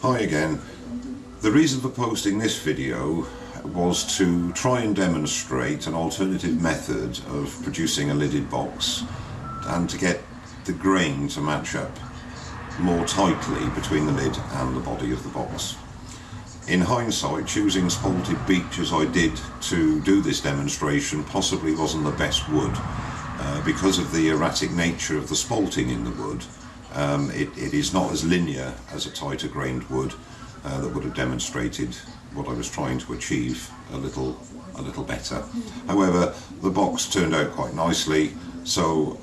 Hi again. The reason for posting this video was to try and demonstrate an alternative method of producing a lidded box and to get the grain to match up more tightly between the lid and the body of the box. In hindsight, choosing Spalted Beech as I did to do this demonstration possibly wasn't the best wood. Because of the erratic nature of the spalting in the wood, it is not as linear as a tighter grained wood that would have demonstrated what I was trying to achieve a little better. However, the box turned out quite nicely, so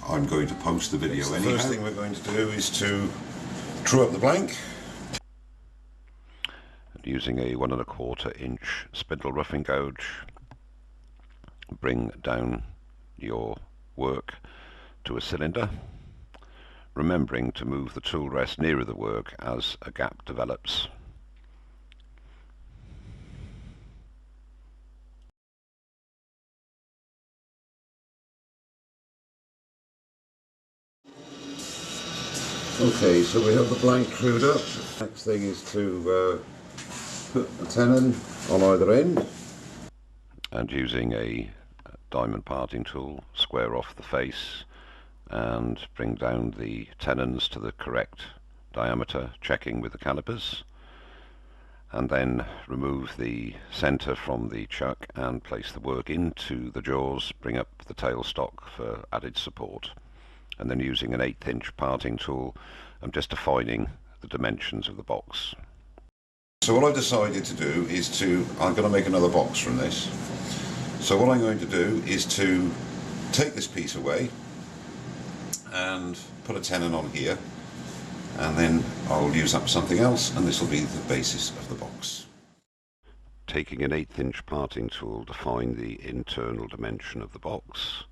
I'm going to post the video anyhow. The first thing we're going to do is to true up the blank. Using a 1 1/4 inch spindle roughing gouge, bring down your work to a cylinder, remembering to move the tool rest nearer the work as a gap develops. Okay, so we have the blank trued up. Next thing is to put the tenon on either end. And using a diamond parting tool, square off the face and bring down the tenons to the correct diameter, checking with the calipers, and then remove the center from the chuck and place the work into the jaws, bring up the tailstock for added support, and then using an 1/8 inch parting tool, I'm just defining the dimensions of the box. So what I've decided to do is I'm going to make another box from this. So what I'm going to do is to take this piece away and put a tenon on here, and then I'll use up something else, and this will be the basis of the box. Taking an 1/8 inch parting tool, define the internal dimension of the box,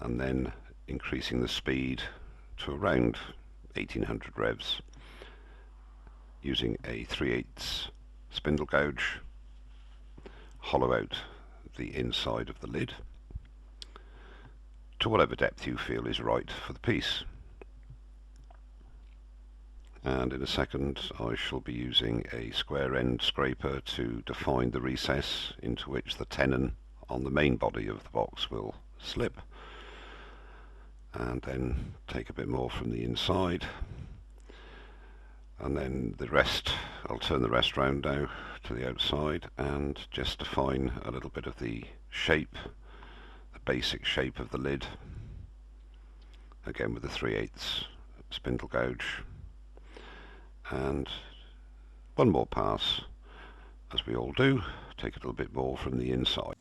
and then increasing the speed to around 1800 revs, using a 3/8 spindle gouge, hollow out the inside of the lid to whatever depth you feel is right for the piece. And in a second I shall be using a square end scraper to define the recess into which the tenon on the main body of the box will slip, and then take a bit more from the inside, and then the rest, I'll turn the rest round now to the outside and just define a little bit of the shape, the basic shape of the lid, again with the 3/8 spindle gouge, and one more pass, as we all do, take a little bit more from the inside.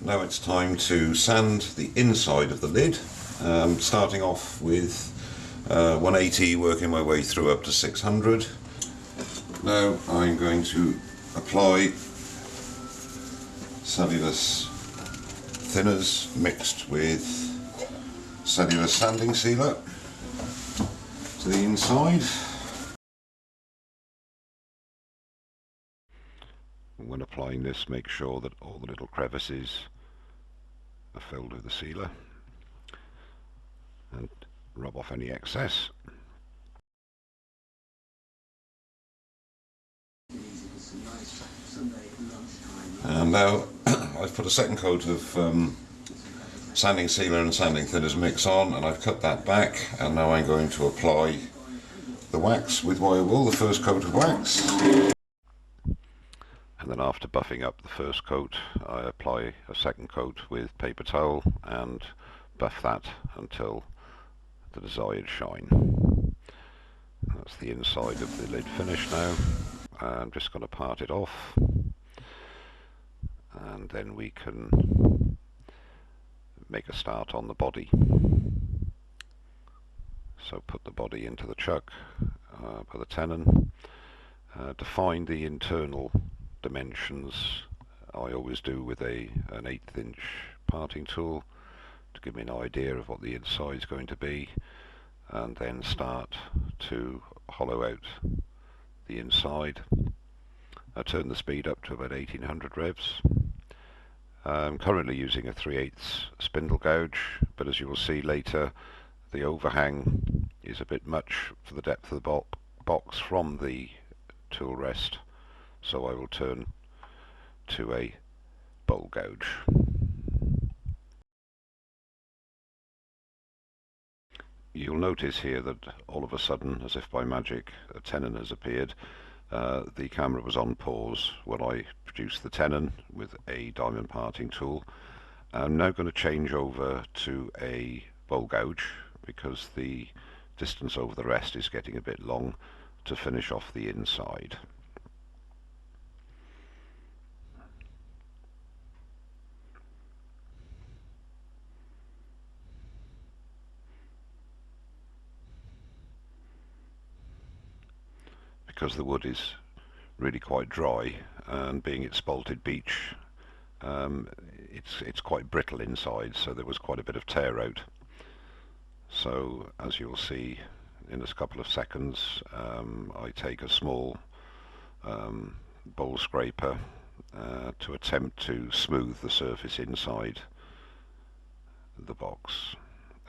Now it's time to sand the inside of the lid, starting off with 180, working my way through up to 600. Now I'm going to apply cellulose thinners mixed with cellulose sanding sealer to the inside. When applying this, make sure that all the little crevices are filled with the sealer, and rub off any excess. And now I've put a second coat of sanding sealer and sanding thinners mix on, and I've cut that back, and now I'm going to apply the wax with wire wool, the first coat of wax. And then after buffing up the first coat, I apply a second coat with paper towel and buff that until the desired shine. That's the inside of the lid finished now. I'm just going to part it off, and then we can make a start on the body. So put the body into the chuck, put the tenon, define the internal dimensions. I always do with an 1/8 inch parting tool to give me an idea of what the inside is going to be, and then start to hollow out the inside. I turn the speed up to about 1800 revs. I'm currently using a 3/8 spindle gouge, but as you will see later, the overhang is a bit much for the depth of the box from the tool rest, so I will turn to a bowl gouge. You'll notice here that all of a sudden, as if by magic, a tenon has appeared. The camera was on pause when I produced the tenon with a diamond parting tool. I'm now going to change over to a bowl gouge because the distance over the rest is getting a bit long to finish off the inside. Because the wood is really quite dry, and being it's spalted beech, it's quite brittle inside, so there was quite a bit of tear out. So as you'll see in a couple of seconds, I take a small bowl scraper to attempt to smooth the surface inside the box,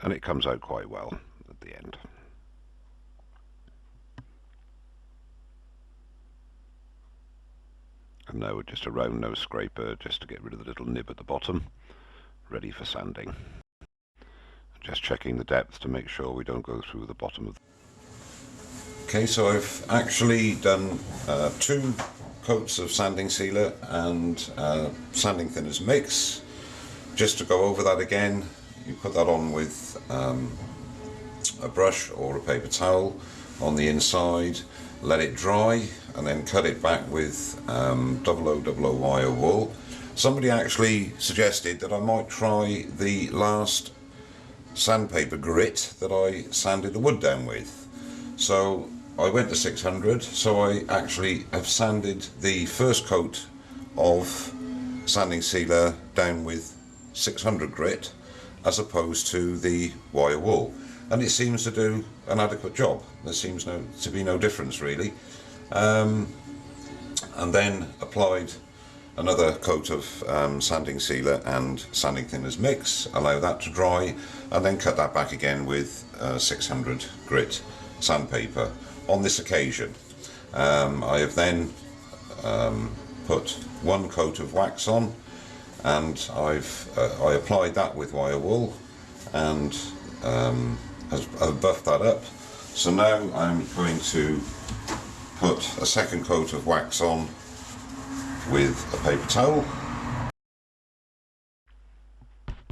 and it comes out quite well at the end. And now just a round nose scraper just to get rid of the little nib at the bottom, ready for sanding. Just checking the depth to make sure we don't go through the bottom of. Okay, so I've actually done 2 coats of sanding sealer and sanding thinners mix. Just to go over that again, you put that on with a brush or a paper towel on the inside, let it dry, and then cut it back with 0000 wire wool. Somebody actually suggested that I might try the last sandpaper grit that I sanded the wood down with. So I went to 600, so I actually have sanded the first coat of sanding sealer down with 600 grit as opposed to the wire wool, and it seems to do an adequate job. There seems to be no difference really. And then applied another coat of sanding sealer and sanding thinners mix, allow that to dry, and then cut that back again with 600 grit sandpaper. On this occasion I have then put 1 coat of wax on, and I applied that with wire wool and I've buffed that up. So now I'm going to put a second coat of wax on with a paper towel.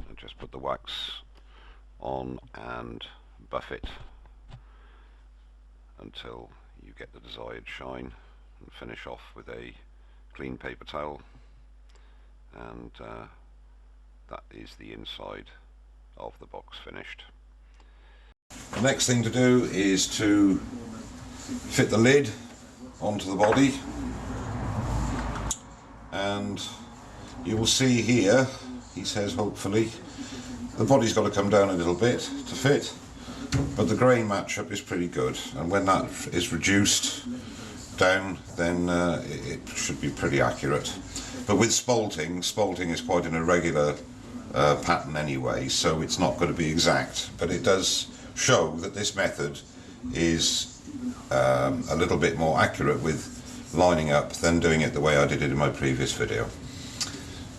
And just put the wax on and buff it until you get the desired shine, and finish off with a clean paper towel, and that is the inside of the box finished. The next thing to do is to fit the lid onto the body, and you will see here, he says hopefully, the body's got to come down a little bit to fit, but the grain matchup is pretty good, and when that is reduced down then it should be pretty accurate. But with spalting is quite an irregular pattern anyway, so it's not going to be exact, but it does show that this method is a little bit more accurate with lining up than doing it the way I did it in my previous video.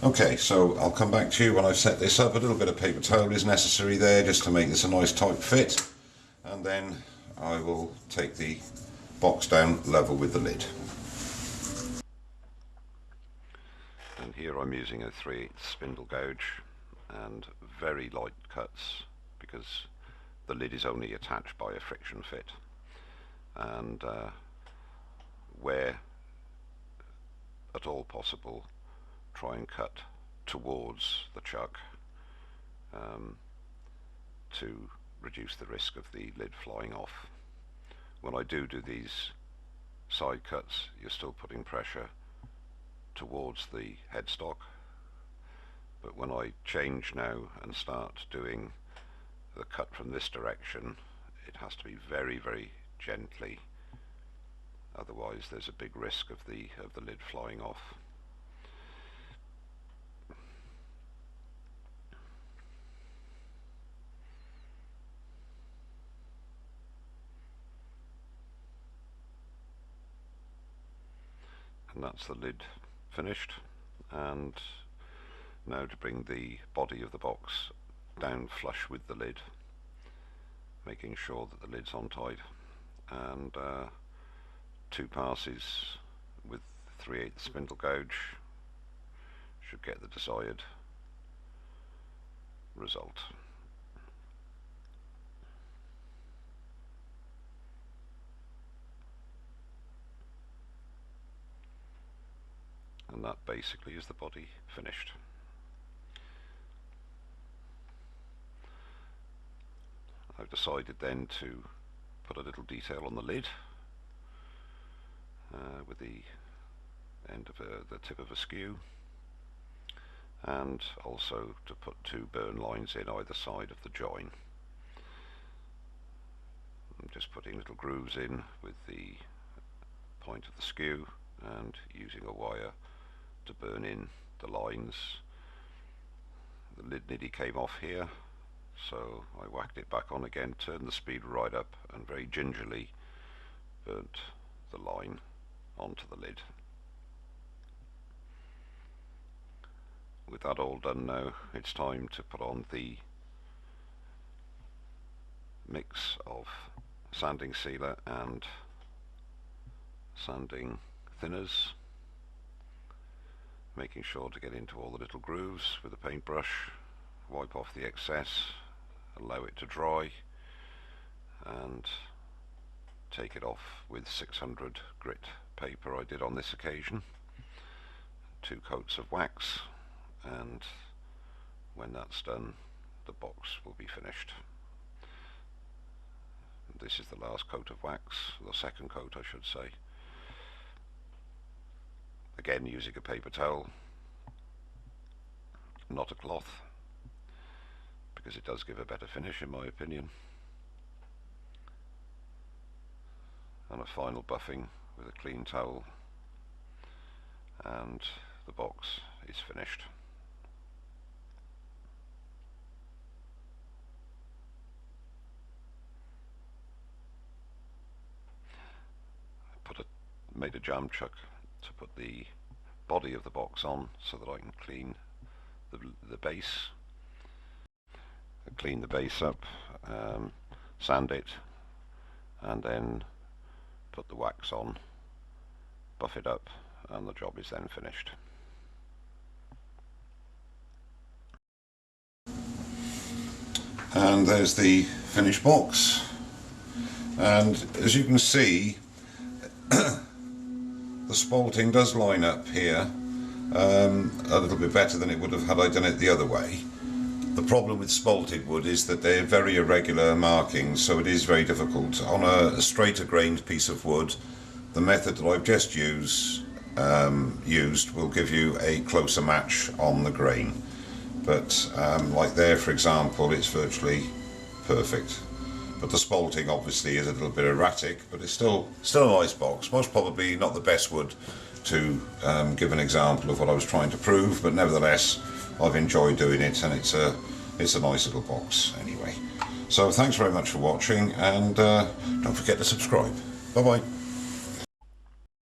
Okay, so I'll come back to you when I've set this up. A little bit of paper towel is necessary there just to make this a nice tight fit, and then I will take the box down level with the lid. And here I'm using a 3/8 spindle gouge and very light cuts because the lid is only attached by a friction fit, and where at all possible try and cut towards the chuck to reduce the risk of the lid flying off. When I do these side cuts, you're still putting pressure towards the headstock, but when I change now and start doing the cut from this direction, it has to be very, very gently, otherwise there's a big risk of the lid flying off. And that's the lid finished. And now to bring the body of the box down flush with the lid, making sure that the lid's on tight, and 2 passes with 3/8 spindle gouge should get the desired result. And that basically is the body finished. I've decided then to put a little detail on the lid with the end of the tip of a skew, and also to put 2 burn lines in either side of the join. I'm just putting little grooves in with the point of the skew and using a wire to burn in the lines. The lid nearly came off here, so I whacked it back on again, turned the speed right up, and very gingerly burnt the line onto the lid. With that all done now, it's time to put on the mix of sanding sealer and sanding thinners, making sure to get into all the little grooves with a paintbrush, wipe off the excess, allow it to dry, and take it off with 600 grit paper I did on this occasion, 2 coats of wax, and when that's done the box will be finished. This is the last coat of wax, the second coat I should say. Again using a paper towel, not a cloth, because it does give a better finish in my opinion. And a final buffing with a clean towel, and the box is finished. Made a jam chuck to put the body of the box on so that I can clean the base. Clean the base up, sand it, and then put the wax on, buff it up, and the job is then finished. And there's the finished box, and as you can see the spalting does line up here a little bit better than it would have had I done it the other way. The problem with spalted wood is that they're very irregular markings, so it is very difficult. On a straighter grained piece of wood, the method that I've just used will give you a closer match on the grain. But like there for example, it's virtually perfect. But the spalting obviously is a little bit erratic, but it's still a nice box. Most probably not the best wood to give an example of what I was trying to prove, but nevertheless I've enjoyed doing it, and it's a nice little box anyway. So thanks very much for watching, and don't forget to subscribe. Bye bye.